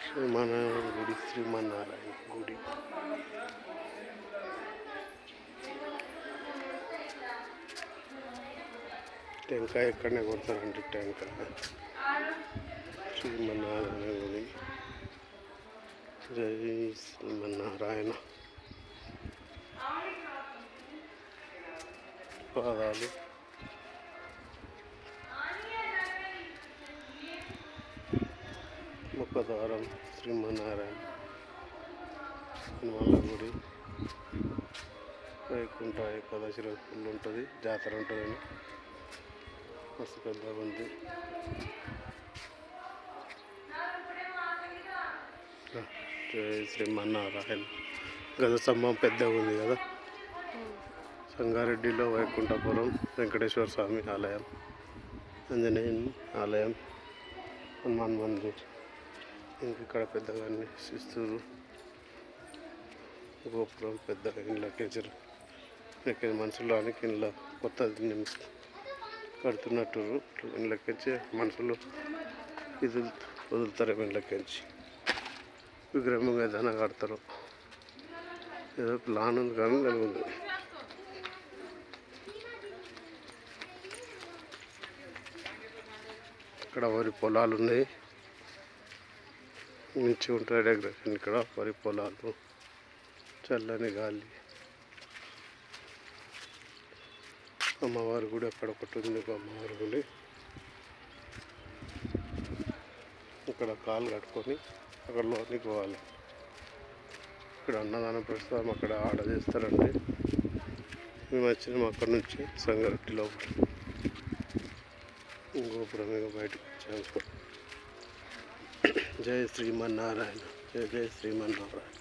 శ్రీమన్నారాయణ గుడి, శ్రీమన్నారాయణ గుడి. టెంకాయ ఎక్కడనే కొడతారండి, టెంకాయ. శ్రీమన్నారాయణ గుడి. జై శ్రీమన్నారాయణ. పాదాలు ముఖద్వారం శ్రీమన్నారాయణ. హనుమాన్ల గుడి. వైకుంఠ ఏకాదశి రోజు ఫుల్ ఉంటుంది, జాతర ఉంటుందండి, మస్తు పెద్దగా ఉంది. జై శ్రీమన్నారాయణ. గజ స్తంభం పెద్దగా ఉంది కదా. సంగారెడ్డిలో వైకుంఠపురం వెంకటేశ్వర స్వామి ఆలయం, ఆంజనేయుని ఆలయం, హనుమాన్ మందిర్. ఇక్కడ పెద్దగా శిస్తురు గోపురం పెద్దగా ఇండ్లకేసారు. మనుషులకి ఇండ్ల కొత్త కడుతున్నట్టు ఇండ్లకెచ్చి మనుషులు ఇది వదులుతారు. ఇండ్లకెచ్చి విగ్రహం ఏదైనా కడతారు. ఏదో ప్లాన్ ఉంది కానీ తెలియదు. ఇక్కడ వరి పొలాలు ఉన్నాయి, మంచిగా ఉంటుంది డెకరేషన్. ఇక్కడ వరి పొలాలు, చల్లని గాలి. అమ్మవారి గుడి అక్కడ ఒకటి ఉంది, అమ్మవారి గుడి. ఇక్కడ కాలు కట్టుకొని అక్కడ లోనికి పోవాలి. ఇక్కడ అన్నదాన ప్రస్తుతం అక్కడ ఆర్డర్ చేస్తారండి. మేము వచ్చినాము అక్కడ నుంచి సంగారెడ్డి లోపల. గోపురం మీద బయటకు వచ్చాము. జై శ్రీమన్నారాయణ. జై జై శ్రీమన్నారాయణ.